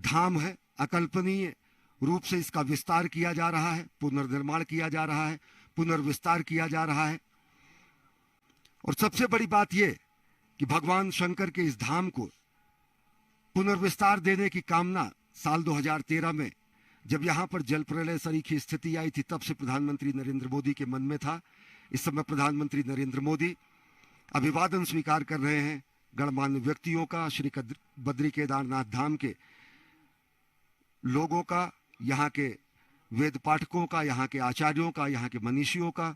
धाम है, अकल्पनीय रूप से इसका विस्तार किया जा रहा है, पुनर्निर्माण किया जा रहा है, पुनर्विस्तार किया जा रहा है। और सबसे बड़ी बात यह कि भगवान शंकर के इस धाम को पुनर्विस्तार देने की कामना साल 2013 में जब यहां पर जल प्रलय सरीखी स्थिति आई थी, तब से प्रधानमंत्री नरेंद्र मोदी के मन में था। इस समय प्रधानमंत्री नरेंद्र मोदी अभिवादन स्वीकार कर रहे हैं गणमान्य व्यक्तियों का, श्री बद्री केदारनाथ धाम के लोगों का, यहाँ के वेद पाठकों का, यहाँ के आचार्यों का, यहाँ के मनीषियों का।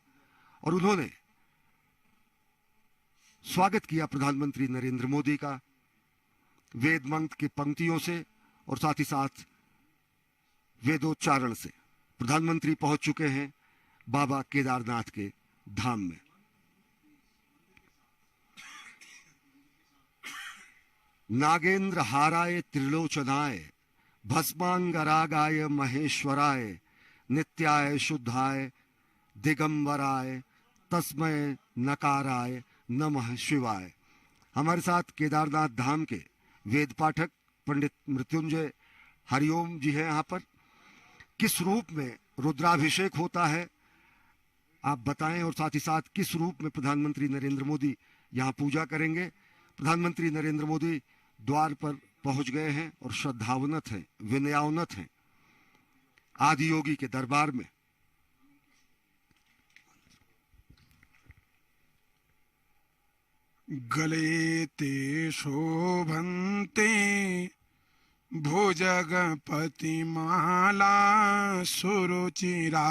और उन्होंने स्वागत किया प्रधानमंत्री नरेंद्र मोदी का वेद मंत्र की पंक्तियों से और साथ ही साथ वेदोच्चारण से। प्रधानमंत्री पहुंच चुके हैं बाबा केदारनाथ के धाम में। नागेंद्र हाराय त्रिलोचनाय भस्मांगरागाय महेश्वराय नित्याय शुद्धाय दिगंबराय तस्मय नकाराय नमः शिवाय। हमारे साथ केदारनाथ धाम के वेद पाठक पंडित मृत्युंजय हरिओम जी हैं। यहाँ पर किस रूप में रुद्राभिषेक होता है आप बताएं, और साथ ही साथ किस रूप में प्रधानमंत्री नरेंद्र मोदी यहाँ पूजा करेंगे। प्रधानमंत्री नरेंद्र मोदी द्वार पर पहुंच गए हैं और श्रद्धावनत हैं, विनयावनत हैं आदि योगी के दरबार में। गले ते शोभन्ते भुजगपति माला सुरुचिरा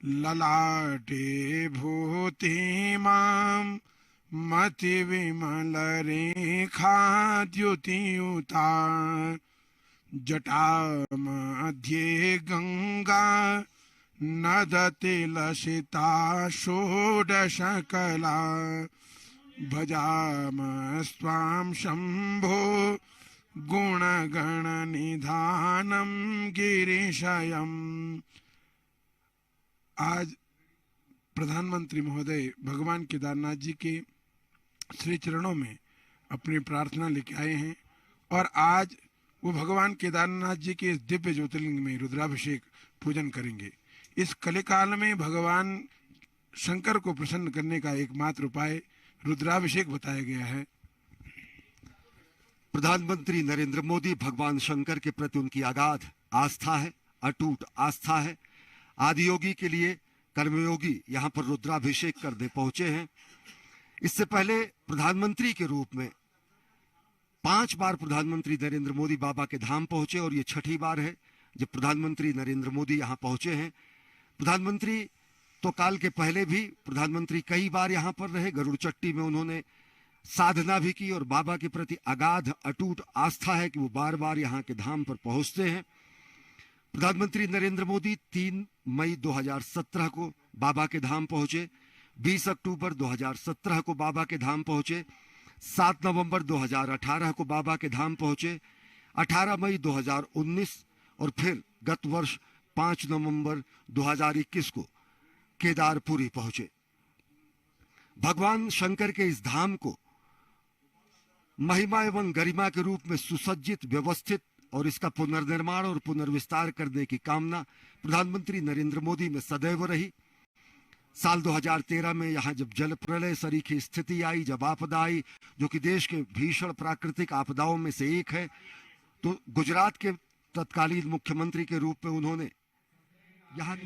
ललाटे भूतिमां मति विमल रेखा द्युतियुता जटा मध्ये गंगा नदति लसिता षोडशकला भजामस्त्वां शंभो गुणगणनिधानं गिरिशयम्। आज प्रधानमंत्री महोदय भगवान केदारनाथ जी के श्री चरणों में अपनी प्रार्थना लेके आए हैं और आज वो भगवान केदारनाथ जी के इस दिव्य ज्योतिर्लिंग में रुद्राभिषेक पूजन करेंगे। इस कलिकाल में भगवान शंकर को प्रसन्न करने का एकमात्र उपाय रुद्राभिषेक बताया गया है। प्रधानमंत्री नरेंद्र मोदी भगवान शंकर के प्रति उनकी अगाध आस्था है, अटूट आस्था है। आदियोगी के लिए कर्मयोगी यहाँ पर रुद्राभिषेक करने पहुंचे हैं। इससे पहले प्रधानमंत्री के रूप में 5 बार प्रधानमंत्री नरेंद्र मोदी बाबा के धाम पहुंचे और ये छठी बार है जब प्रधानमंत्री नरेंद्र मोदी यहाँ पहुंचे हैं। प्रधानमंत्री तो काल के पहले भी प्रधानमंत्री कई बार यहाँ पर रहे। गरुड़ चट्टी में उन्होंने साधना भी की और बाबा के प्रति अगाध अटूट आस्था है कि वो बार बार यहाँ के धाम पर पहुंचते हैं। प्रधानमंत्री नरेंद्र मोदी 3 मई 2017 को बाबा के धाम पहुंचे, 20 अक्टूबर 2017 को बाबा के धाम पहुंचे, 7 नवंबर 2018 को बाबा के धाम पहुंचे, 18 मई 2019 और फिर गत वर्ष 5 नवंबर 2021 को केदारपुरी पहुंचे। भगवान शंकर के इस धाम को महिमा एवं गरिमा के रूप में सुसज्जित, व्यवस्थित और इसका पुनर्निर्माण और पुनर्विस्तार करने की कामना प्रधानमंत्री नरेंद्र मोदी में सदैव रही। साल 2013 में यहाँ जब जल प्रलय सरीखी स्थिति आई, जब आपदा आई जो कि देश के भीषण प्राकृतिक आपदाओं में से एक है, तो गुजरात के तत्कालीन मुख्यमंत्री के रूप में उन्होंने यहाँ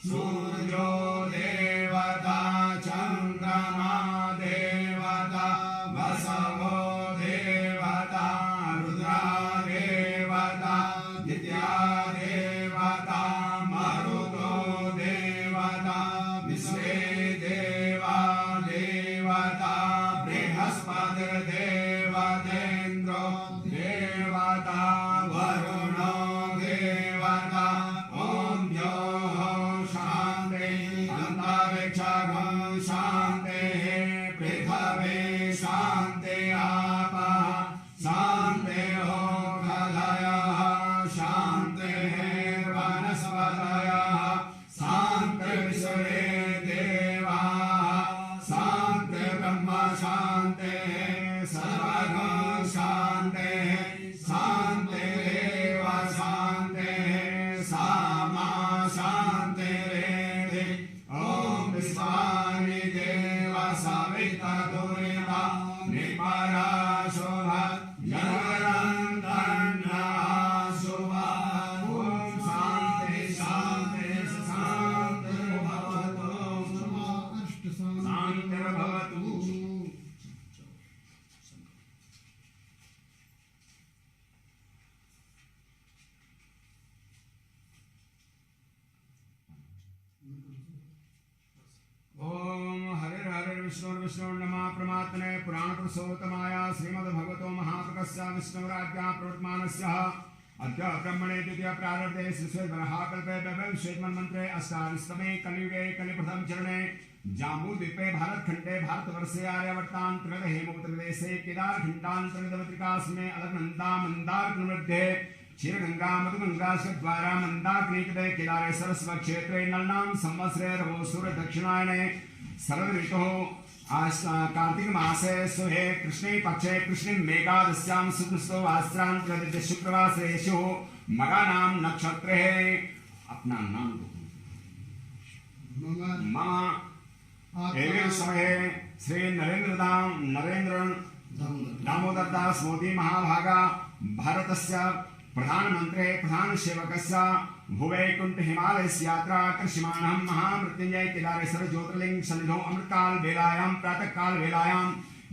सूर्यो देवता विश्वे देवा देवता बृहस्पतिर्देवतेन्द्रो देवता वरुणो देवता ॐ द्यौः शान्तिः अन्तरिक्षं शान्तिः पृथिवी शान्तिः आपः शान्तिः खलयः शान्तिः वनस्पतयः शान्तिर्विश्वे देवाः शान्तिर्ब्रह्म शान्तिः सर्वगं शान्तिः शान्तिरेव शान्तिः सामा शान्तिरेधि ॐ विश्वानि देव सविता दुरिता निपरा शोभा जनरन्तन्ना शुभा ॐ शान्ति शान्ति शान्तिर्भवतु शान्तिर्भवतु। ओम हरे हरे विष्णु नमः प्रमात्मने पुराण पुरुषोत्तमाय श्रीमद्भगवतो महाप्रकस्य विष्णुराज्ञा प्रवर्तमानस्य अद्य ब्रह्मणे द्वितीय प्रारब्धे श्रीश्वेतवराहकल्पे वैवस्वैतमन्वन्तरे अष्टादशतमे कलियुगे कलिप्रथम चरणे जाम्बूद्वीपे भारतखण्डे भारतवर्षे आर्यावर्तान्तर्गत हेमवतप्रदेशे केदारखण्डान्तर्गतपत्रिकास्मे अलकनन्दा मन्दारमध्ये क्षीरगंगा मधुगंगा द्वारा मंदाग्निकटे केदारे सरस्वती क्षेत्रे नलनाम संवत्सरे रवोसुर दक्षिणायने शरद ऋतुः कार्तिक मासे सुहे कृष्णे पक्षे कृष्ण मेघादस्यां सुकृतो वास्त्रांतर्गत शुक्रवासरेषु मगा नाम नक्षत्रे अपना नाम मम एवं समय श्री नरेंद्र दामोदर दास मोदी महाभागा भारतस्य प्रधानमंत्री प्रधान सेवकस्य भुवैकुंठ हिमालय यात्रा कर्षमाणं महामृत्युंजय केदारेश्वर ज्योतिर्लिंग सन्निधौ अमृतकाल वेलायां प्रातः काल वेलायां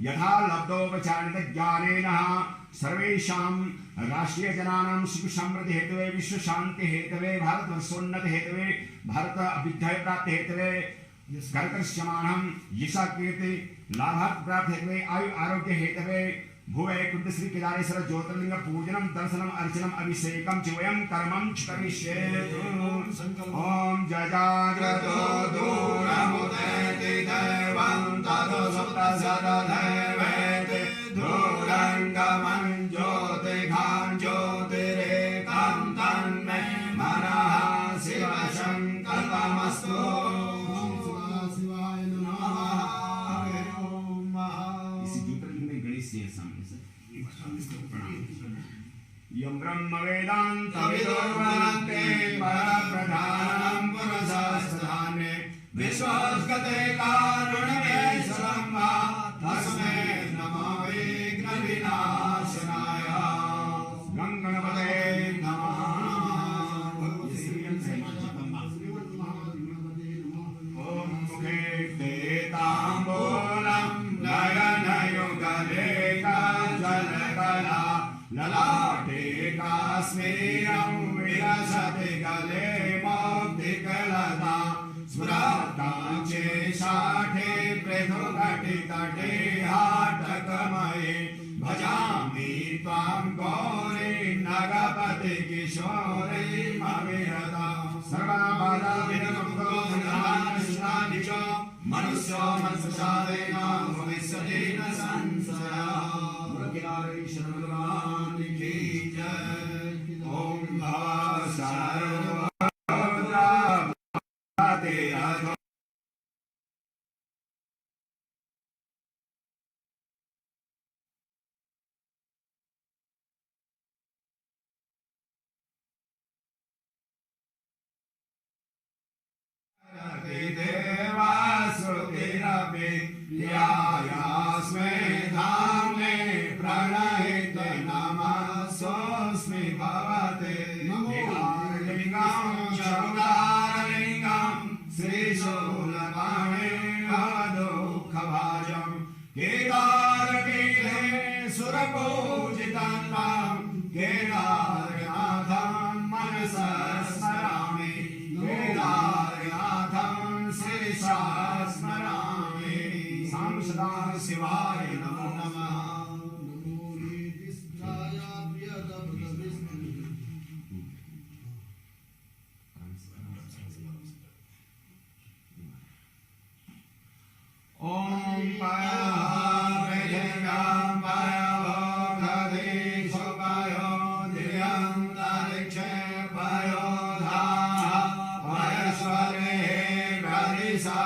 यथा लब्धोपचारित ज्ञानेन सर्वेषां राष्ट्रीय जनानां सुख समृद्धि हेतवे विश्व शांति हेतवे भारत वर्षोन्नति हेतवे भारत अभ्युदय प्राप्ति हेतवे कर्कर्षमाणं यशा कीर्ति लाभार्थ प्राप्ति हेतवे आयु आरोग्य हेतवे भुवैकुंठ श्री केदारेश्वर ज्योतिर्लिंग पूजनम दर्शनम अर्चनम अभिषेकम च वयं कर्मं करिष्ये। ओम जजाग्रतो दूरमुदेति दैवं ततो सुप्तसददैवेति दूरङ्गमं ज्योतिघां ज्योतिरेकं तन्मे मनः शिवशङ्कल्पमस्तु। यं ब्रह्म वेदांत विदुर्वन्ते परप्रधानं पुरुषस्थाने विश्वस्गते कारुण्येश्वरं वा तस्मै नमो विघ्नविनाशनाय गङ्गणपते नमः। ॐ मुखे ते ताम्बूलं नयनयुगले काञ्चनकला ललाटे काश्मीरं विलसति गले मौक्तिकलता स्फुरताञ्चे शाठे पृथुकटितटे हाटकमये भजामि त्वां गौरी नगपति किशोरी मविरता सर्वबाधाविनमुक्तो धनधान्यशुनानि च मनुष्यो मनसुषादेन भविष्यति न संशयः। केदारेश्वर भगवान की जय। ओम भव सर्वभूताते अधो देवासुतिरपि यायास्मे धाम्ने प्रणहित नमस्सोऽस्मि भवते लिङ्गं चौदारलिङ्गं श्रीशूलपाणिर्भवदुःखभाजं केदारपीठे सुरपूजितं तं केदारनाथं मनसा स्मरामि केदारनाथं श्री हमेशा स्मरामि साम सदा शिवाय नमो नमः ओम पायाम पायो गदे सुपायो दिव्यं तारिक्षे पायो धा पायस्वरे गदिसा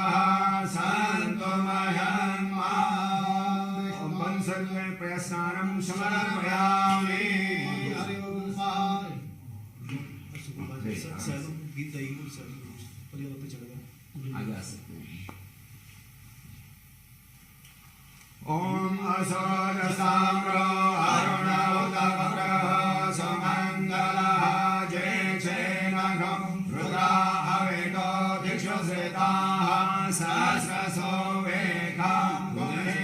संतमयं मा ओम सर्वे प्रयस्नानं समर्पयामि गीत परिवर्तन चलेगा आगे आ सकते हैं ओम असोजसाम्रो अरुणोदकग्रह सुमङ्गलः जय चेनघं रुद्रा हवेतो दिक्षुश्रिताः सहस्रसो वेगां गुणे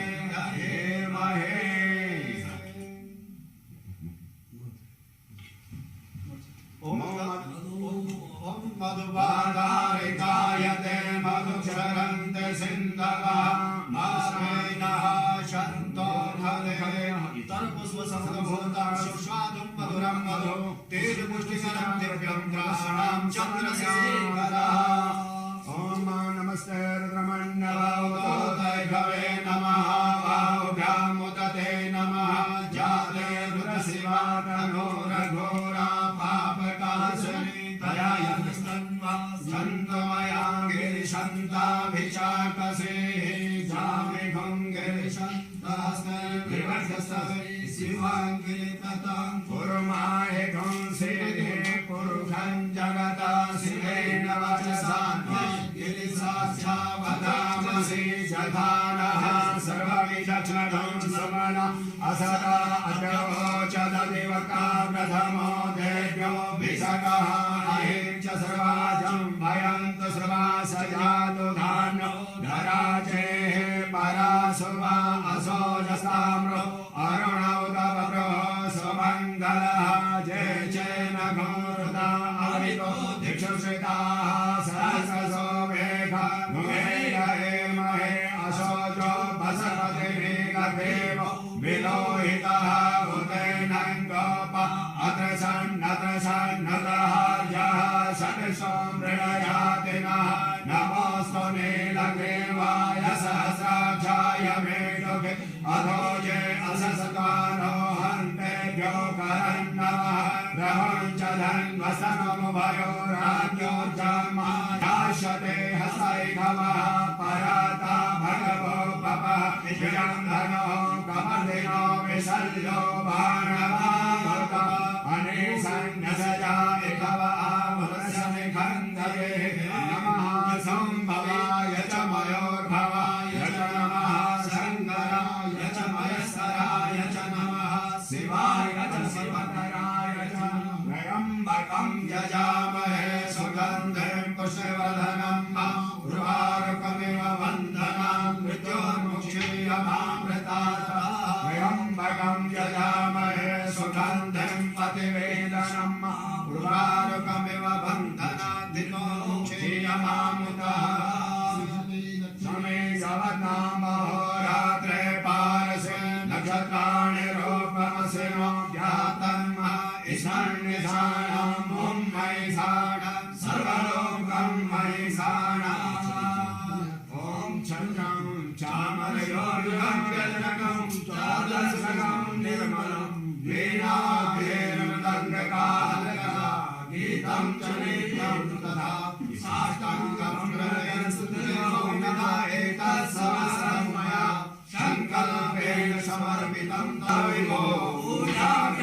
धीमहि ओम मधुबाधारिकायते मधुक्षरन्ते सिन्धवः मास्मेनः शन्तो धरे तरपुष्प समभूतं सुस्वादुं मधुरं मधु तेजपुष्टिकरं दिव्यं ग्रासणां चन्द्रसेखरः ओम नमस्ते रुद्रमण्डलोदय भवे नमः बाहुभ्याम् उदते नमः जाते रुद्रशिवा घोरा पापकाशनी तया यस्तन्वा सन्तमया गिरिशन्ताभिचाकसे जामे गिरिशन्तास्ते विवर्धस्ते शिवाङ्गिरिततां कुर्माहे घंसेहे पुरुषं जगता शिवेन वचसा गिरिसाक्षावधामसि जधानः सर्वविचक्षणं समन असदा अजोचददिवका प्रथमो देव्यो विशकः अहिं च सर्वाजं भयन्तु सर्वासजातु धान्यो धराजेः परासुवा असोजसाम्रो अरुणौदवप्रो सुमङ्गलः जय चेनघोरुता अवितो दिक्षुश्रिताः सहस्रसो वेगा महे असोजो भसपतिर्गदेव विलोहितः उदयनं गोप अत्र सन्नतः यः षट्सो मृडयातिनः नमोऽस्तु नीलग्रीवाय सहस्राक्षाय मेढुके अधोजे अससकारो हन्तेभ्यो करन्नमः ग्रहं च धन्वसनमुभयो राज्ञोर्जमायाशते हस्तैघवः पराता भगवो पपः विजयं धनो कमर्दिनो विसर्जो बाणवामृतः अनेसन्नसजा इघव आमुदशनिखन्दये नमः सम्भवाय च मयोर्भवाय च नमः शङ्कराय च मयस्कराय च नमः शिवाय च शिवतराय च त्र्यम्बकं यजामहे सुगन्धिं पुष्पवर्धनं उर्वारुकमिव वन्दनां मृत्योर्मुक्षीयमामृतात् त्र्यम्बकं यजामहे सुगन्धिं पतिवेदनम् उर्वारुकमिव वन्दनात् मुक्षीयमामृतः समे जगन्नाम होरात्रे पारसे नक्षत्राणि रूपमसिनो ज्ञातं ईशान्यशानं महिषाणं सर्वलोकं महिषाणम् ॐ चन्द्रं चामरयोर्गजनकं चादर्शकं निर्मलं वीणाग्रेर्मृदङ्गकालकः गीतं च नित्यं तथा साष्टाङ्गं प्रणयनस्तुतियो नमः एतत्सहस्रं मया सङ्कल्पेन समर्पितं तविमो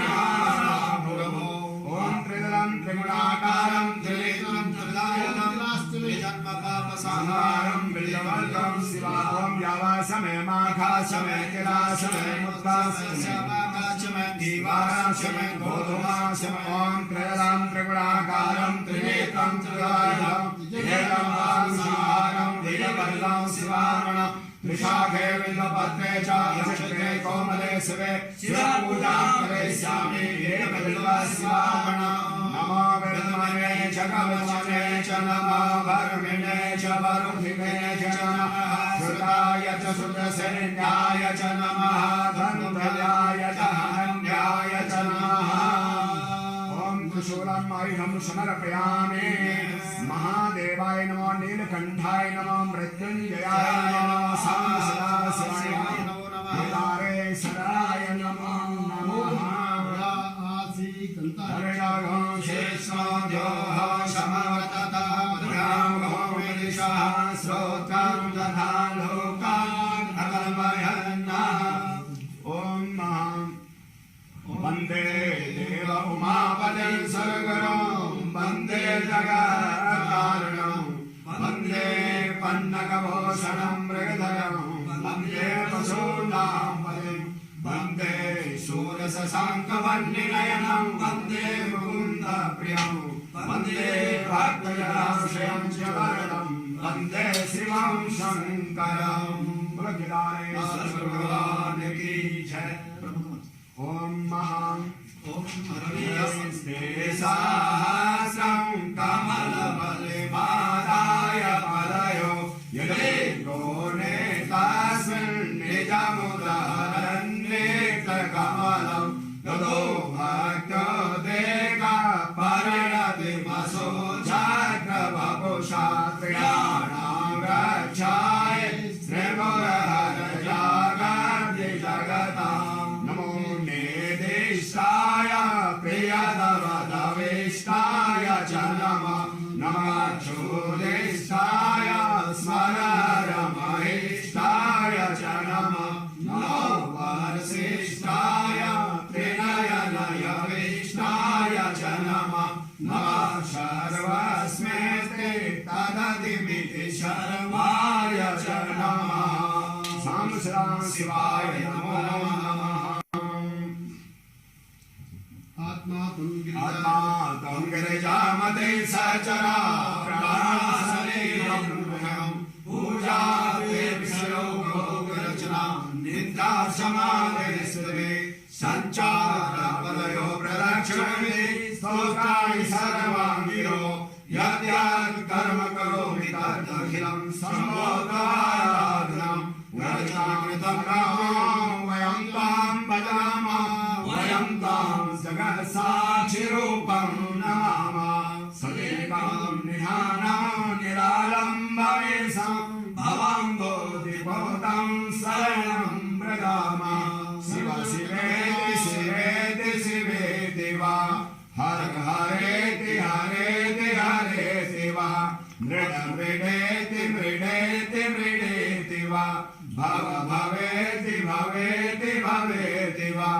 पूजाभ्यामुरमो ॐ त्रिदलं त्रिगुणाकारं त्रिनेत्रं त्रिदायनं त्रिजन्मपापसंहारं बिल्लवर्गं शिवाहं जावासमय माघासमय किलासमय मुद्गासमय दीवारासमय गोधुमासमय ओम त्रयदां त्रिगुणाकारं त्रिनेत्रं त्रिदोषं त्रिनेत्रं वासुसारं त्रिजगल्लं शिवामणं त्रिशाखे बिल्वपत्रे च नक्षत्रे कोमले शिवे शिवपूजां करिष्यामि शिवामणं नमो विद्महे च कवचने च नमो वर्मिणे च वरुधिने च नमः श्रुताय च श्रुतसेन्याय च नमः धनुर्धराय च हन्याय च नमः ओम त्रिशूलम् आयुधं समर्पयामि महादेवाय नमो नीलकण्ठाय नमो मृत्युञ्जयाय नमो सांसदाय नमो केदारेश्वराय नमो नमः वंदे देव उमापतिं सद्गुरुं वंदे जगत्कारणं वंदे पन्नगभूषणं मृगधरं वंदे पशूनां पतिं वंदे शूरशशाङ्कवर्णिनयनं वंदे मुकुन्दप्रियं वंदे भक्तजनाश्रयं च वरदं वंदे शिवं शङ्करं भगवान् भगवान की जय। ओम महां सहस्रं कमलबलिमादाय पदयो यदि गोने तस्मिन् निजमुदारन्नेत्रकमलं ततो भक्तो देवपरिणतिमसो जाग्रवपुषा त्रियाणां रक्षाय श्रीगुरहरजागर्ति जगतां निदेशाय प्रियदवदविष्टाय च नमः नमः चोदिष्टाय स्मररमहिष्टाय च नमः नमो वरसिष्ठाय त्रिनयनयविष्टाय च नमः नमः सर्वस्मै तदतिमिति शर्वाय च नमः सां शिवाय नमो नमः। आत्मा तुम गिरिजामते सचरा प्राणशरीरं पूजा रचना निंदा समाधि संचार पदयो प्रदक्षिणे स्तोत्राणि सर्वांगिरो यद्यत् कर्म करोमि तदखिलं सर्वोत्तराधनं व्रजनामृतं रामं वयं तां भजामः वयं तां जगत्साक्षिरूपं नमामः सदेकं निधानं निरालम्बमेशं भवं बोधिभूतं शरणं व्रजामः शिव शिवेति शिवेति शिवेति वा हर हरेति हरेति हरेति वा मृड मृडेति मृडेति मृडेति वा भव भवेति भवेति भवेति वा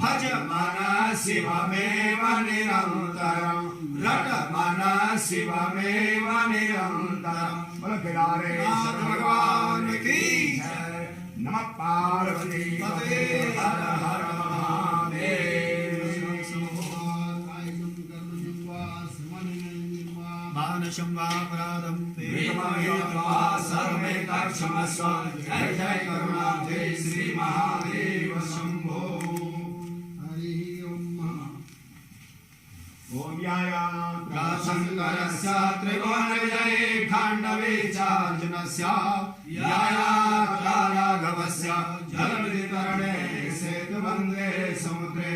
भज मन शिवमेव निरन्तरं रट मन शिवमेव निरन्तरं बोलो केदारेश्वर भगवान की जय। नमः पार्वती पते हर हर महादेव। मानसं वापराधं वेदमयत्वा सर्वे क्षमस्व जय जय करुणाब्धे श्री महादेव शंभो। ओम यायात्रशङ्करस्य त्रिभुवनविजये खाण्डवीचार्जुनस्य यायात्राराघवस्य जलवितरणे सेतुबन्धे समुद्रे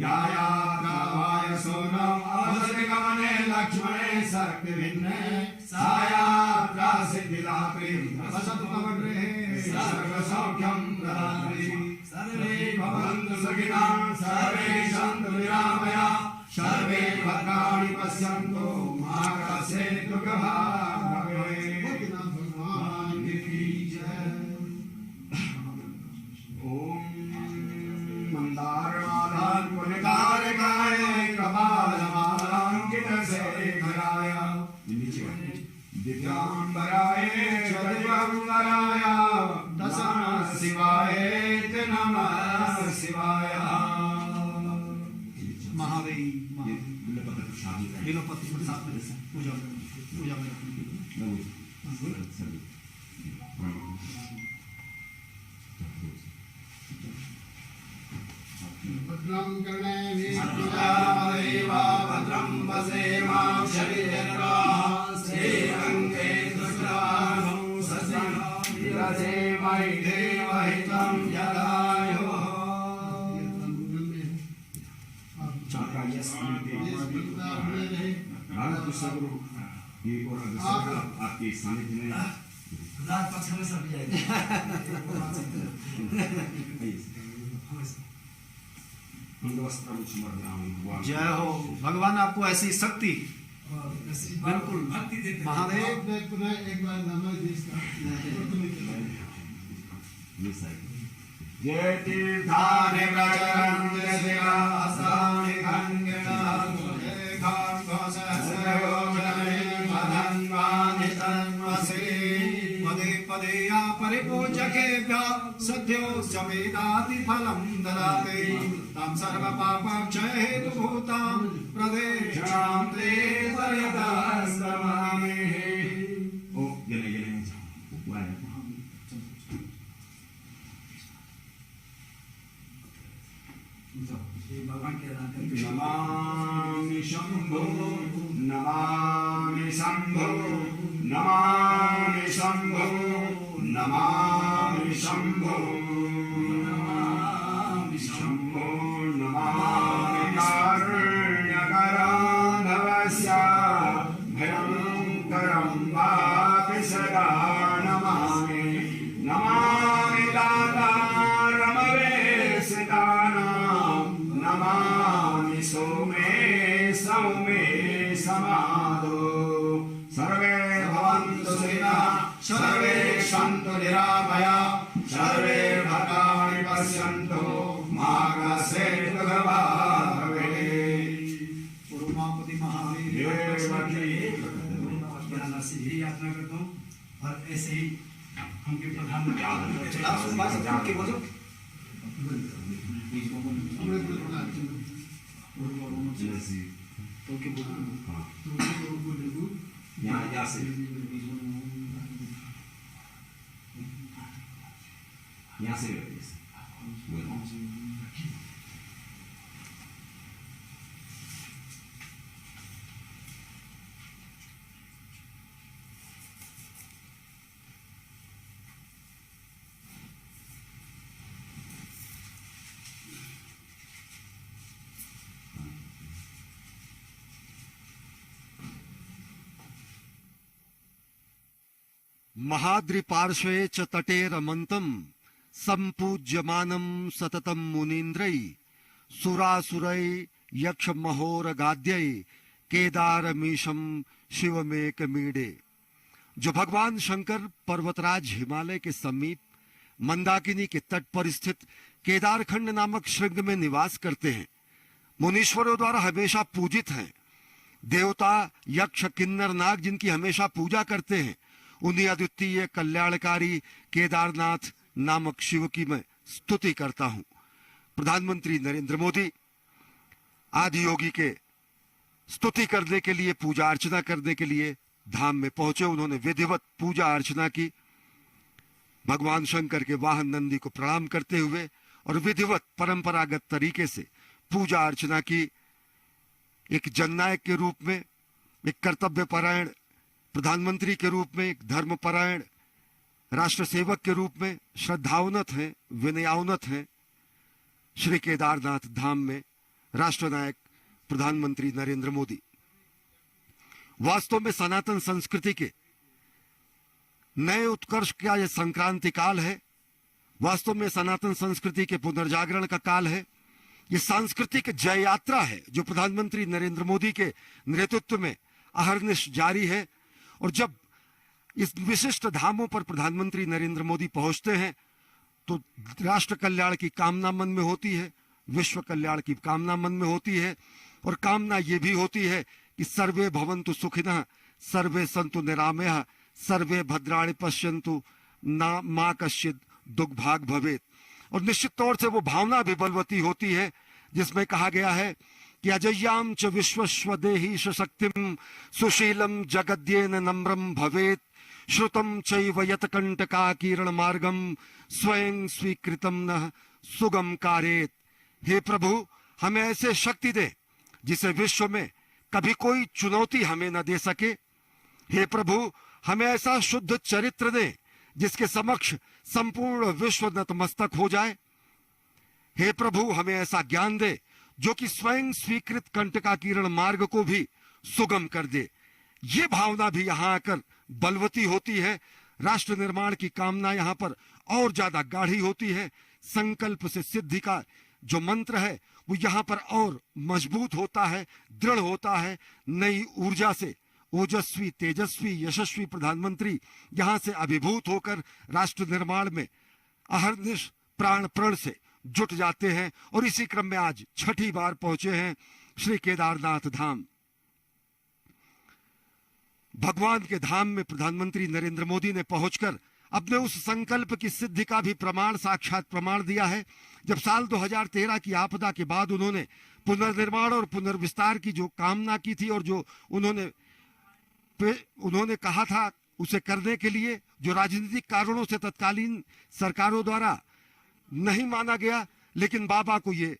यायात्रावाय सोनम् अवसरिगमने लक्ष्मणे शक्तिभिन्ने सायात्रा सिद्धिदात्री वसतुकवग्रे सर्वसौख्यं प्रदात्री सर्वे भवन्तु सुखिनः सर्वे सन्तु निरामया सर्वे भद्राणि पश्यन्तु मा कश्चित् दुःखभाग् भवेत्। भगवान की जय। ओम मंदारमालां पुनिकारकाय कपालमालांकित शेखराय दिव्यांबराय च दिव्यांबराय शिवाय नमः शिवाय। महादेव बिलोपति प्रसाद में पूजा भद्रं कर्णेभिः भद्रं वसेमां शरीरं श्रीरङ्गे दुष्टानं सस्यं देवहितं जलायो। आपके सानिध्य में पक्ष में सब जाएगा। जय हो भगवान, आपको ऐसी शक्ति बिल्कुल महादेव। एक बार नमः जय तीर्थानि प्रचरन्ति शिवासानि पदे पदे या परिपूजकेभ्यः सद्यो समेदाति फलं ददाति तं सर्वपापक्षय हेतुभूतां प्रदेशां ते पर्यदास्महे। ओ गले भगवान के नमामि शंभो नमामि शंभो नमामि शंभो नमामि शंभो नमामि शंभो नमामि कारुण्यकराधवस्य भयंकरं वापि सदा नमामि नमामि दातारमवेशितानां नमामि सोमे सौमे समादो। सर्वे भवन्तु सुखिनः सर्वे सन्तु निरामया सर्वे भद्राणि पश्यन्तु मा कश्चित् दुःखभाग् भवेत्। उमापति महादेव की यात्रा करता हूँ और ऐसे ही हमके प्रधानमंत्री यहाँ से महाद्रिपार्श्वे च तटे रमन्तं सम्पूज्यमानं सततं मुनीन्द्रै सुरासुरै यक्षमहोरगाद्यै केदारमीशं शिवमेकमीडे। जो भगवान शंकर पर्वतराज हिमालय के समीप मंदाकिनी के तट पर स्थित केदारखंड नामक श्रृंग में निवास करते हैं, मुनीश्वरों द्वारा हमेशा पूजित हैं। देवता यक्ष किन्नर नाग जिनकी हमेशा पूजा करते हैं, उन्हीं अद्वितीय कल्याणकारी केदारनाथ नामक शिव की मैं स्तुति करता हूं। प्रधानमंत्री नरेंद्र मोदी आदि योगी के स्तुति करने के लिए, पूजा अर्चना करने के लिए धाम में पहुंचे। उन्होंने विधिवत पूजा अर्चना की, भगवान शंकर के वाहन नंदी को प्रणाम करते हुए और विधिवत परंपरागत तरीके से पूजा अर्चना की। एक जननायक के रूप में, एक कर्तव्यपरायण प्रधानमंत्री के रूप में, एक धर्मपरायण राष्ट्र सेवक के रूप में श्रद्धावनत हैं, विनयावनत हैं। श्री केदारनाथ धाम में राष्ट्रनायक प्रधानमंत्री नरेंद्र मोदी वास्तव में सनातन संस्कृति के नए उत्कर्ष का यह संक्रांति काल है। वास्तव में सनातन संस्कृति के पुनर्जागरण का काल है। यह सांस्कृतिक जय यात्रा है जो प्रधानमंत्री नरेंद्र मोदी के नेतृत्व में अहर्निश जारी है। और जब इस विशिष्ट धामों पर प्रधानमंत्री नरेंद्र मोदी पहुंचते हैं तो राष्ट्र कल्याण की कामना मन में होती है, विश्व कल्याण की कामना मन में होती है, और कामना ये भी होती है कि सर्वे भवन्तु सुखिनः सर्वे सन्तु निरामयः सर्वे भद्राणि पश्यन्तु मा कश्चित् दुर्भाग भवेत। और निश्चित तौर से वो भावना भी बलवती होती है जिसमें कहा गया है कि अजय्याम च विश्वस्वदेही शक्तिम सुशीलम जगद्येन नम्रम भवेत श्रुतम चैव यत्कंटका किरण मार्गम स्वयं स्वीकृतम न सुगम कारेत। हे प्रभु, हमें ऐसे शक्ति दे जिसे विश्व में कभी कोई चुनौती हमें न दे सके। हे प्रभु, हमें ऐसा शुद्ध चरित्र दे जिसके समक्ष संपूर्ण विश्व नतमस्तक हो जाए। हे प्रभु, हमें ऐसा ज्ञान दे जो कि स्वयं स्वीकृत कंटका किरण मार्ग को भी सुगम कर दे। ये भावना भी यहां आकर बलवती होती है। राष्ट्र निर्माण की कामना यहां पर और ज्यादा गाढ़ी होती है। संकल्प से सिद्धि का जो मंत्र है वो यहां पर और मजबूत होता है, दृढ़ होता है। नई ऊर्जा से ओजस्वी, तेजस्वी, यशस्वी प्रधानमंत्री यहां से अभिभूत होकर राष्ट्र निर्माण में अहर्निश प्राण प्रण से जुट जाते हैं। और इसी क्रम में आज छठी बार पहुंचे हैं श्री केदारनाथ धाम। भगवान के धाम में प्रधानमंत्री नरेंद्र मोदी ने पहुंचकर अपने उस संकल्प की सिद्धि का भी प्रमाण, साक्षात प्रमाण दिया है। जब साल 2013 की आपदा के बाद उन्होंने पुनर्निर्माण और पुनर्विस्तार की जो कामना की थी और जो उन्होंने कहा था उसे करने के लिए, जो राजनीतिक कारणों से तत्कालीन सरकारों द्वारा नहीं माना गया, लेकिन बाबा को ये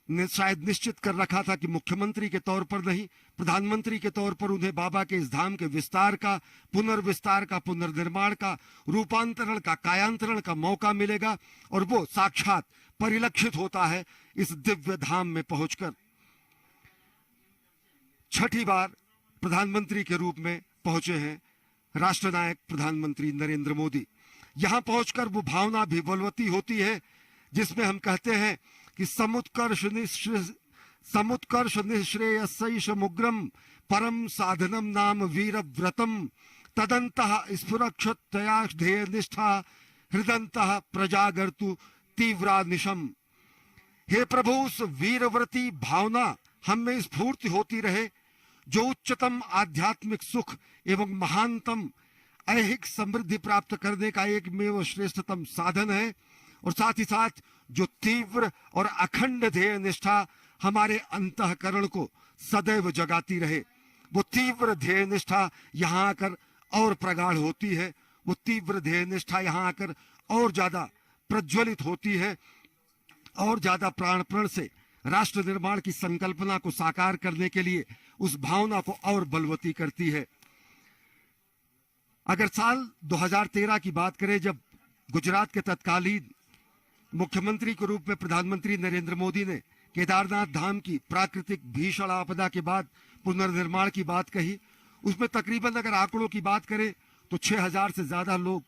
शायद निश्चित कर रखा था कि मुख्यमंत्री के तौर पर नहीं, प्रधानमंत्री के तौर पर उन्हें बाबा के इस धाम के विस्तार का, पुनर्विस्तार का, पुनर्निर्माण का, रूपांतरण का, कायांतरण का मौका मिलेगा। और वो साक्षात परिलक्षित होता है इस दिव्य धाम में पहुंचकर। छठी बार प्रधानमंत्री के रूप में पहुंचे हैं राष्ट्रनायक प्रधानमंत्री नरेंद्र मोदी। यहां पहुंचकर वो भावना भी बलवती होती है जिसमें हम कहते हैं कि समुत्कर्ष निःश्रेयसैष मुग्रम परम साधनम नाम वीर व्रतम तदंतः स्फुरक्षतया ध्येय निष्ठा हृदंतः प्रजागर्तु तीव्रा निशम। हे प्रभु, उस वीरव्रती भावना हम में स्फूर्ति होती रहे जो उच्चतम आध्यात्मिक सुख एवं महानतम ऐहिक समृद्धि प्राप्त करने का एकमेव श्रेष्ठतम साधन है। और साथ ही साथ जो तीव्र और अखंड ध्येय निष्ठा हमारे अंतःकरण को सदैव जगाती रहे, वो तीव्र ध्येय निष्ठा यहाँ आकर और प्रगाढ़ होती है। वो तीव्र ध्येय निष्ठा यहाँ आकर और ज्यादा प्रज्वलित होती है और ज्यादा प्राणप्रण से राष्ट्र निर्माण की संकल्पना को साकार करने के लिए उस भावना को और बलवती करती है। अगर साल 2013 की बात करें, जब गुजरात के तत्कालीन मुख्यमंत्री के रूप में प्रधानमंत्री नरेंद्र मोदी ने केदारनाथ धाम की प्राकृतिक भीषण आपदा के बाद पुनर्निर्माण की बात कही, उसमें तकरीबन अगर आंकड़ों की बात करें तो 6000 से ज्यादा लोग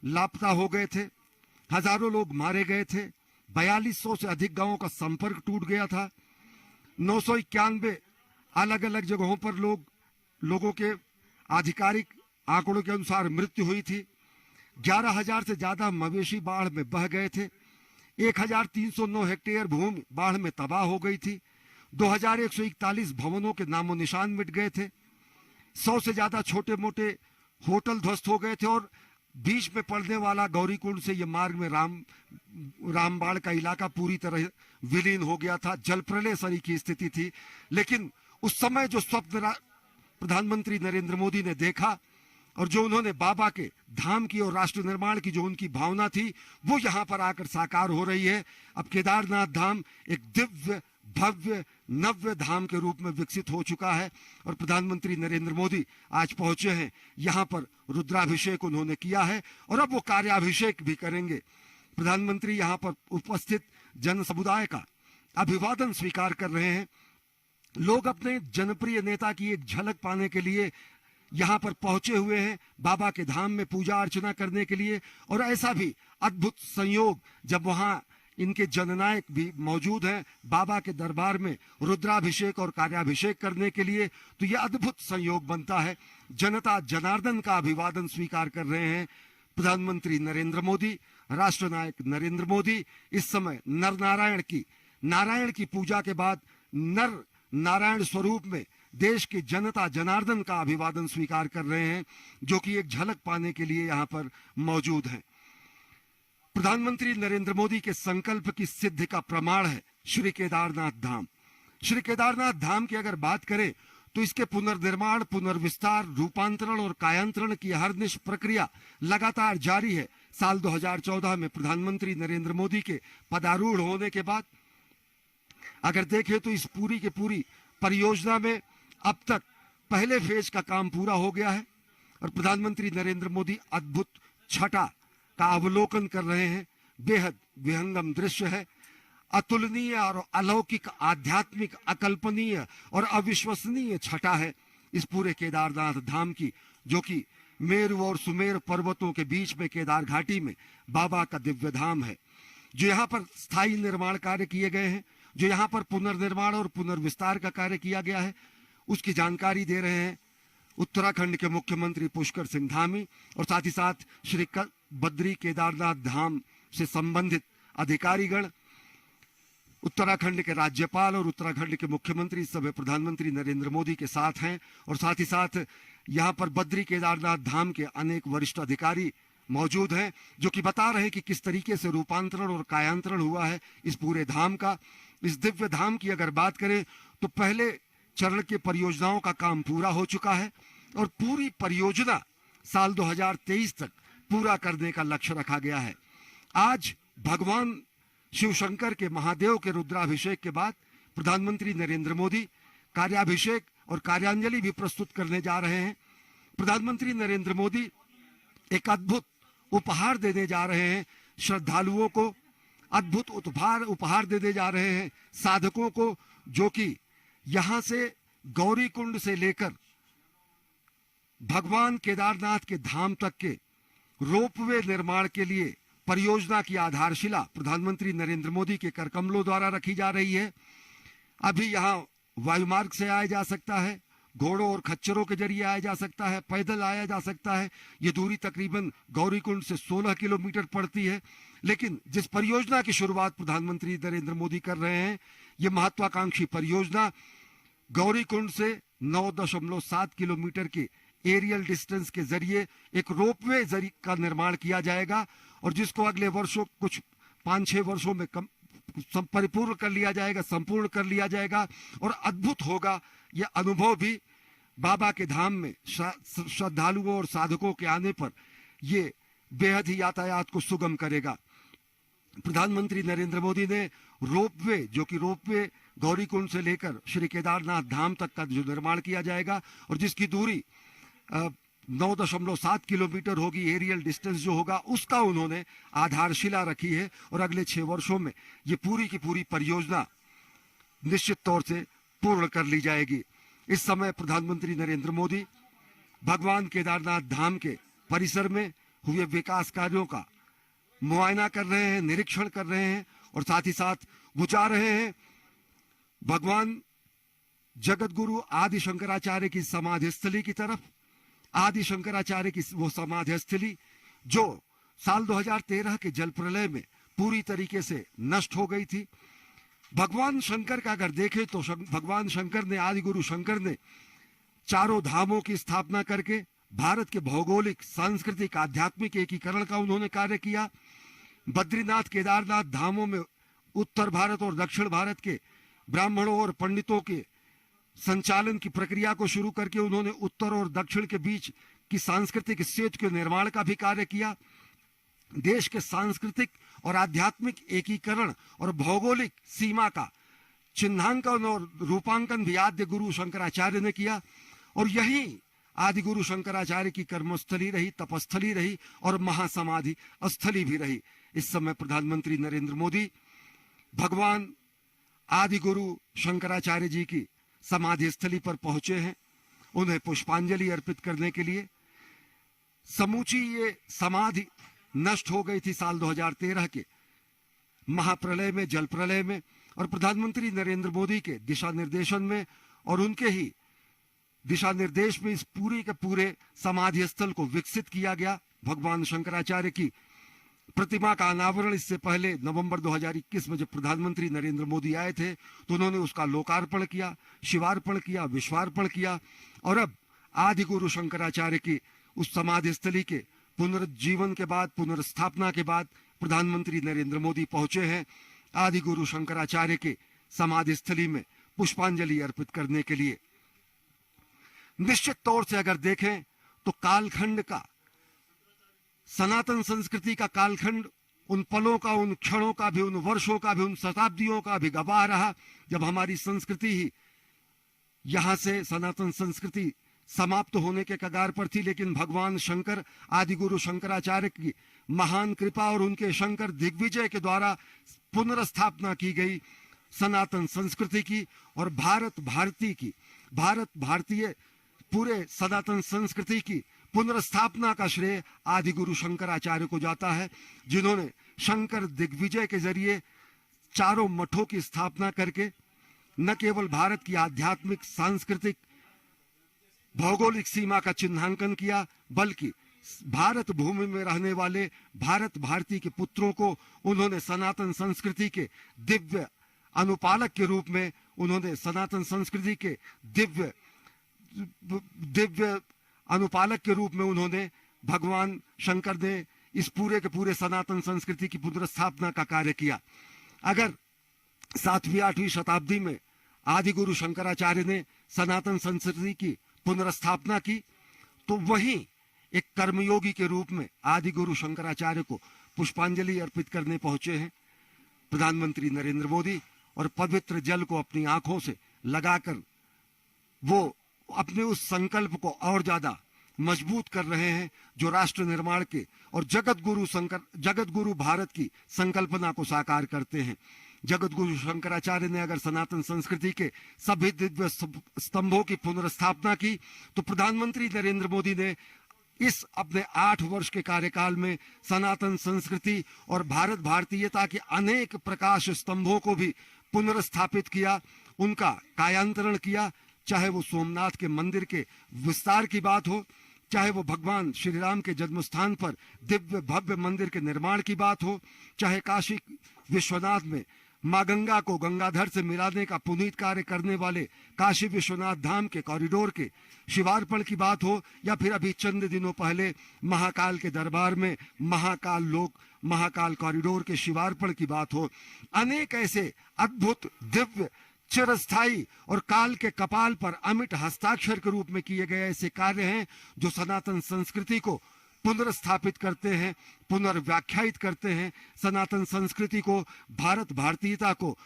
लापता हो गए थे, हजारों लोग मारे गए थे, 4200 से अधिक गांवों का संपर्क टूट गया था, 991 अलग अलग जगहों पर लोगों के आधिकारिक आंकड़ों के अनुसार मृत्यु हुई थी, 11,000 से ज्यादा मवेशी बाढ़ में बह गए थे, 1,309 हेक्टेयर भूमि बाढ़ में तबाह हो गई थी, 2,141 भवनों के नामो निशान मिट गए थे, 100 से ज्यादा छोटे मोटे होटल ध्वस्त हो गए थे और बीच में पड़ने वाला गौरीकुंड से ये मार्ग में रामबाड़ का इलाका पूरी तरह विलीन हो गया था। जल प्रलय सरी की स्थिति थी। लेकिन उस समय जो स्वप्न प्रधानमंत्री नरेंद्र मोदी ने देखा और जो उन्होंने बाबा के धाम की और राष्ट्र निर्माण की जो उनकी भावना थी, वो यहाँ पर आकर साकार हो रही है। अब केदारनाथ धाम एक दिव्य भव्य नव्य धाम के रूप में विकसित हो चुका है और प्रधानमंत्री नरेंद्र मोदी आज पहुंचे हैं यहाँ पर। रुद्राभिषेक उन्होंने किया है और अब वो कार्याभिषेक भी करेंगे। प्रधानमंत्री यहाँ पर उपस्थित जन समुदाय का अभिवादन स्वीकार कर रहे हैं। लोग अपने जनप्रिय नेता की एक झलक पाने के लिए यहाँ पर पहुंचे हुए हैं, बाबा के धाम में पूजा अर्चना करने के लिए। और ऐसा भी अद्भुत संयोग जब वहां इनके जननायक भी मौजूद हैं बाबा के दरबार में रुद्राभिषेक और कार्याभिषेक करने के लिए, तो यह अद्भुत संयोग बनता है। जनता जनार्दन का अभिवादन स्वीकार कर रहे हैं प्रधानमंत्री नरेंद्र मोदी, राष्ट्रनायक नरेंद्र मोदी। इस समय नर नारायण की पूजा के बाद नर नारायण स्वरूप में देश की जनता जनार्दन का अभिवादन स्वीकार कर रहे हैं, जो कि एक झलक पाने के लिए यहाँ पर मौजूद हैं। प्रधानमंत्री नरेंद्र मोदी के संकल्प की सिद्धि का प्रमाण है श्री केदारनाथ धाम। श्री केदारनाथ धाम की अगर बात करें तो इसके पुनर्निर्माण, पुनर्विस्तार, रूपांतरण और कायांतरण की हरनिश प्रक्रिया लगातार जारी है। साल 2014 में प्रधानमंत्री नरेंद्र मोदी के पदारूढ़ होने के बाद अगर देखें तो इस पूरी की पूरी परियोजना में अब तक पहले फेज का काम पूरा हो गया है और प्रधानमंत्री नरेंद्र मोदी अद्भुत छटा का अवलोकन कर रहे हैं। बेहद विहंगम दृश्य है, अतुलनीय और अलौकिक, आध्यात्मिक, अकल्पनीय और अविश्वसनीय छटा है इस पूरे केदारनाथ धाम की, जो कि मेरु और सुमेर पर्वतों के बीच में केदार घाटी में बाबा का दिव्य धाम है। जो यहाँ पर स्थायी निर्माण कार्य किए गए हैं, जो यहाँ पर पुनर्निर्माण और पुनर्विस्तार का कार्य किया गया है, उसकी जानकारी दे रहे हैं उत्तराखंड के मुख्यमंत्री पुष्कर सिंह धामी और साथ ही साथ श्री बद्री केदारनाथ धाम से संबंधित अधिकारीगण, उत्तराखंड के राज्यपाल और उत्तराखंड के मुख्यमंत्री इस समय प्रधानमंत्री नरेंद्र मोदी के साथ हैं और साथ ही साथ यहाँ पर बद्री केदारनाथ धाम के अनेक वरिष्ठ अधिकारी मौजूद हैं, जो कि बता रहे हैं कि किस तरीके से रूपांतरण और कायांतरण हुआ है इस पूरे धाम का। इस दिव्य धाम की अगर बात करें तो पहले चरण के परियोजनाओं का काम पूरा हो चुका है और पूरी परियोजना साल 2023 तक पूरा करने का लक्ष्य रखा गया है। आज भगवान शिव शंकर के महादेव के रुद्राभिषेक के बाद प्रधानमंत्री नरेंद्र मोदी कार्याभिषेक और कार्यांजलि भी प्रस्तुत करने जा रहे हैं। प्रधानमंत्री नरेंद्र मोदी एक अद्भुत उपहार देने जा रहे हैं श्रद्धालुओं को, अद्भुत उपहार देने जा रहे हैं साधकों को, जो कि यहां से गौरीकुंड से लेकर भगवान केदारनाथ के धाम तक के रोपवे निर्माण के लिए परियोजना की आधारशिला प्रधानमंत्री नरेंद्र मोदी के करकमलों द्वारा रखी जा रही है। अभी यहां वायुमार्ग से आया जा सकता है, घोड़ों और खच्चरों के जरिए आया जा सकता है, पैदल आया जा सकता है। ये दूरी तकरीबन गौरीकुंड से 16 किलोमीटर पड़ती है। लेकिन जिस परियोजना की शुरुआत प्रधानमंत्री नरेंद्र मोदी कर रहे हैं, ये महत्वाकांक्षी परियोजना गौरीकुंड से 9.7 किलोमीटर के एरियल डिस्टेंस के जरिए एक रोपवे का निर्माण किया जाएगा और जिसको अगले वर्षों, कुछ 5-6 वर्षों में परिपूर्ण कर लिया जाएगा, संपूर्ण कर लिया जाएगा। और अद्भुत होगा यह अनुभव भी बाबा के धाम में श्रद्धालुओं और साधकों के आने पर ये बेहद ही यातायात को सुगम करेगा। प्रधानमंत्री नरेंद्र मोदी ने रोपवे, जो कि रोपवे गौरीकुंड से लेकर श्री केदारनाथ धाम तक का जो निर्माण किया जाएगा और जिसकी दूरी 9.7 किलोमीटर होगी, एरियल डिस्टेंस जो होगा उसका उन्होंने आधारशिला रखी है और अगले 6 वर्षों में ये पूरी की पूरी परियोजना निश्चित तौर से पूर्ण कर ली जाएगी। इस समय प्रधानमंत्री नरेंद्र मोदी भगवान केदारनाथ धाम के परिसर में हुए विकास कार्यों का मुआयना कर रहे हैं, निरीक्षण कर रहे हैं और साथ ही साथ वो जा रहे हैं भगवान जगत गुरु आदि शंकराचार्य की समाधि स्थली की तरफ। आदि शंकराचार्य की वो समाधि स्थली जो साल 2013 के जल प्रलय में पूरी तरीके से नष्ट हो गई थी। भगवान शंकर का अगर देखें तो भगवान शंकर ने, आदि गुरु शंकर ने चारों धामों की स्थापना करके भारत के भौगोलिक, सांस्कृतिक, आध्यात्मिक एकीकरण का उन्होंने कार्य किया। बद्रीनाथ, केदारनाथ धामों में उत्तर भारत और दक्षिण भारत के ब्राह्मणों और पंडितों के संचालन की प्रक्रिया को शुरू करके उन्होंने उत्तर और दक्षिण के बीच की सांस्कृतिक सेतु के निर्माण का भी कार्य किया। देश के सांस्कृतिक और आध्यात्मिक एकीकरण और भौगोलिक सीमा का चिन्हांकन और रूपांकन भी आद्य गुरु शंकराचार्य ने किया और यही आदि गुरु शंकराचार्य की कर्मस्थली रही, तपस्थली रही और महासमाधि स्थली भी रही। इस समय प्रधानमंत्री नरेंद्र मोदी भगवान आदि गुरु शंकराचार्य जी की समाधि स्थली पर पहुंचे हैं उन्हें पुष्पांजलि अर्पित करने के लिए। समूची ये समाधि नष्ट हो गई थी साल 2013 के महाप्रलय में, जल प्रलय में, और प्रधानमंत्री नरेंद्र मोदी के दिशा निर्देशन में और उनके ही दिशा निर्देश में इस पूरे के पूरे समाधि स्थल को विकसित किया गया। भगवान शंकराचार्य की प्रतिमा का अनावरण इससे पहले नवंबर 2021 में जब प्रधानमंत्री नरेंद्र मोदी आए थे तो उन्होंने उसका लोकार्पण किया, शिवार्पण किया, विश्वार्पण किया और अब आदि गुरु शंकराचार्य की उस समाधि स्थली के पुनर्जीवन के बाद, पुनर्स्थापना के बाद प्रधानमंत्री नरेंद्र मोदी पहुंचे हैं आदि गुरु शंकराचार्य के समाधि स्थली में पुष्पांजलि अर्पित करने के लिए। निश्चित तौर से अगर देखें तो कालखंड का, सनातन संस्कृति का कालखंड उन पलों का, उन क्षणों का भी, उन वर्षों का भी, उन शताब्दियों का भी गवाह रहा जब हमारी संस्कृति ही यहां से, सनातन संस्कृति समाप्त होने के कगार पर थी। लेकिन भगवान शंकर, आदि गुरु शंकराचार्य की महान कृपा और उनके शंकर दिग्विजय के द्वारा पुनर्स्थापना की गई सनातन संस्कृति की और भारत भारतीय पूरे सनातन संस्कृति की पुनर्स्थापना का श्रेय आदि गुरु शंकराचार्य को जाता है, जिन्होंने शंकर दिग्विजय के जरिए चारों मठों की स्थापना करके न केवल भारत की आध्यात्मिक, सांस्कृतिक, भौगोलिक सीमा का चिन्हांकन किया, बल्कि भारत भूमि में रहने वाले भारत भारती के पुत्रों को उन्होंने सनातन संस्कृति के दिव्य अनुपालक के रूप में, उन्होंने सनातन संस्कृति के दिव्य अनुपालक के रूप में उन्होंने, भगवान शंकर ने इस पूरे के पूरे सनातन संस्कृति की पुनर्स्थापना का कार्य किया। अगर 7वीं 8वीं शताब्दी में आदि गुरु शंकराचार्य ने सनातन संस्कृति की पुनर्स्थापना की, तो वहीं एक कर्मयोगी के रूप में आदि गुरु शंकराचार्य को पुष्पांजलि अर्पित करने पहुंचे हैं प्रधानमंत्री नरेंद्र मोदी, और पवित्र जल को अपनी आंखों से लगाकर वो अपने उस संकल्प को और ज्यादा मजबूत कर रहे हैं जो राष्ट्र निर्माण के और जगत गुरु भारत की संकल्पना को साकार करते हैं। जगत गुरु शंकराचार्य ने अगर सनातन संस्कृति के सभी दिव्य स्तंभों की पुनर्स्थापना की, तो प्रधानमंत्री नरेंद्र मोदी ने इस अपने 8 वर्ष के कार्यकाल में सनातन संस्कृति और भारत भारतीयता के अनेक प्रकाश स्तंभों को भी पुनर्स्थापित किया, उनका कायांतरण किया। चाहे वो सोमनाथ के मंदिर के विस्तार की बात हो, चाहे वो भगवान श्री राम के जन्म स्थान पर दिव्य भव्य मंदिर के निर्माण की बात हो, चाहे काशी विश्वनाथ में मां गंगा को गंगाधर से मिलाने का पुनीत कार्य करने वाले काशी विश्वनाथ धाम के कॉरिडोर के शिवार्पण की बात हो, या फिर अभी चंद दिनों पहले महाकाल के दरबार में महाकाल कॉरिडोर के शिवार्पण की बात हो। अनेक ऐसे अद्भुत, दिव्य, चिरस्थायी और काल के कपाल पर अमिट हस्ताक्षर के रूप में किए गए ऐसे कार्य हैं जो सनातन संस्कृति को पुनर्स्थापित करते हैं, पुनर्व्याख्यायित करते हैं, सनातन संस्कृति को, भारत भारतीयता को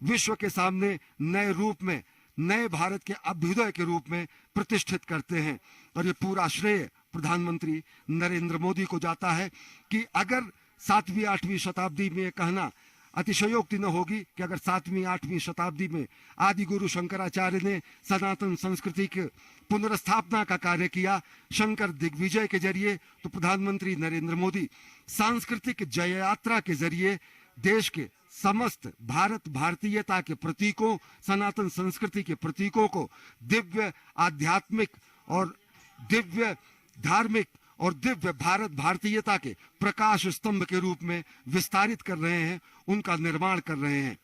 विश्व के सामने नए रूप में, नए भारत के अभ्युदय के रूप में प्रतिष्ठित करते हैं। और ये पूरा श्रेय प्रधानमंत्री नरेंद्र मोदी को जाता है कि अगर 7वीं 8वीं शताब्दी में ये कहना अतिशयोक्ति न होगी कि अगर 7वीं 8वीं शताब्दी में आदि गुरु शंकराचार्य ने सनातन संस्कृति के पुनर्स्थापना का कार्य किया शंकर दिग्विजय के जरिए, तो प्रधानमंत्री नरेंद्र मोदी सांस्कृतिक जय यात्रा के जरिए देश के समस्त भारत भारतीयता के प्रतीकों, सनातन संस्कृति के प्रतीकों को दिव्य आध्यात्मिक और दिव्य धार्मिक और दिव्य भारत भारतीयता के प्रकाश स्तंभ के रूप में विस्तारित कर रहे हैं, उनका निर्माण कर रहे हैं।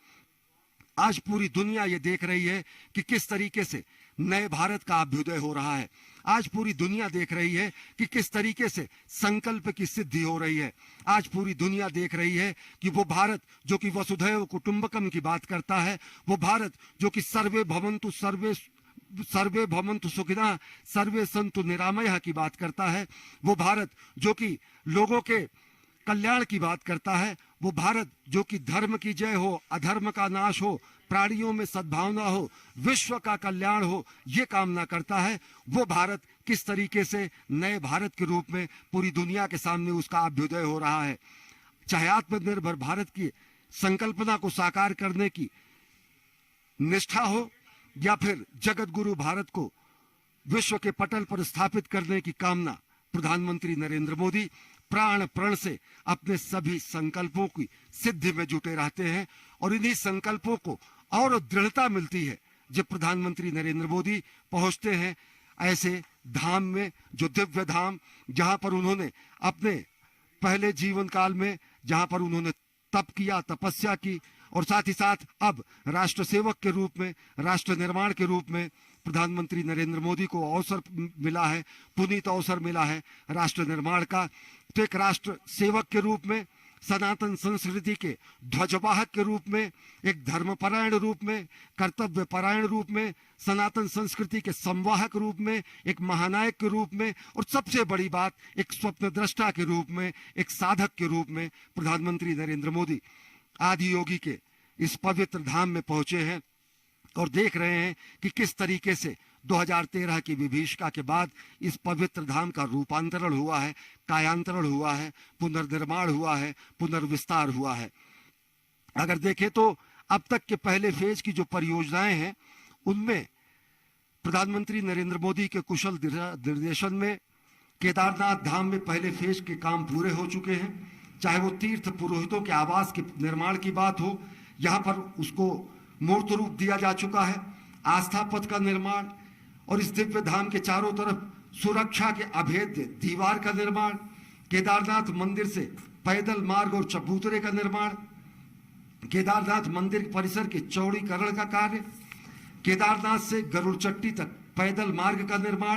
आज पूरी दुनिया ये देख रही है कि किस तरीके से नए भारत का अभ्युदय हो रहा है। आज पूरी दुनिया देख रही है कि किस तरीके से संकल्प की सिद्धि हो रही है। आज पूरी दुनिया देख रही है कि वो भारत जो कि वसुधैव कुटुंबकम की बात करता है, वो भारत जो कि सर्वे भवन्तु सुखिनः सर्वे सन्तु निरामयः की बात करता है, वो भारत जो कि लोगों के कल्याण की बात करता है, वो भारत जो कि धर्म की जय हो, अधर्म का नाश हो, प्राणियों में सद्भावना हो, विश्व का कल्याण हो, ये कामना करता है। वो भारत किस तरीके से नए भारत के रूप में पूरी दुनिया के सामने उसका अभ्युदय हो रहा है। चाहे आत्मनिर्भर भारत की संकल्पना को साकार करने की निष्ठा हो, या फिर जगत गुरु भारत को विश्व के पटल पर स्थापित करने की कामना, प्रधानमंत्री नरेंद्र मोदी प्राण प्रण से अपने सभी संकल्पों की सिद्धि में जुटे रहते हैं। और इन्हीं संकल्पों को और दृढ़ता मिलती है जब प्रधानमंत्री नरेंद्र मोदी पहुंचते हैं ऐसे धाम में, जो दिव्य धाम जहां पर उन्होंने अपने पहले जीवन काल में, जहां पर उन्होंने तप किया, तपस्या की, और साथ ही साथ अब राष्ट्र सेवक के रूप में, राष्ट्र निर्माण के रूप में प्रधानमंत्री नरेंद्र मोदी को अवसर मिला है, पुनीत अवसर मिला है राष्ट्र निर्माण का। तो एक राष्ट्र सेवक के रूप में सनातन संस्कृति के ध्वजवाहक के रूप में, एक धर्मपरायण रूप में, कर्तव्यपरायण रूप में, सनातन संस्कृति के संवाहक रूप में, एक महानायक के रूप में, और सबसे बड़ी बात एक स्वप्नद्रष्टा के रूप में, एक साधक के रूप में प्रधानमंत्री नरेंद्र मोदी आदि योगी के इस पवित्र धाम में पहुंचे हैं और देख रहे हैं कि किस तरीके से 2013 की विभीषिका के बाद इस पवित्र धाम का रूपांतरण हुआ है, कायांतरण हुआ है, पुनर्निर्माण हुआ है, पुनर्विस्तार हुआ है। अगर देखें तो अब तक के पहले फेज की जो परियोजनाएं हैं उनमें प्रधानमंत्री नरेंद्र मोदी के कुशल निर्देशन में केदारनाथ धाम में पहले फेज के काम पूरे हो चुके हैं। चाहे वो तीर्थ पुरोहितों के आवास के निर्माण की बात हो, यहाँ पर उसको मूर्त रूप दिया जा चुका है। आस्था पथ का निर्माण और इस दिव्य धाम के चारों तरफ सुरक्षा के अभेद्य दीवार का निर्माण, केदारनाथ मंदिर से पैदल मार्ग और चबूतरे का निर्माण, केदारनाथ मंदिर परिसर के चौड़ीकरण का कार्य, केदारनाथ से गरुड़ चट्टी तक पैदल मार्ग का निर्माण,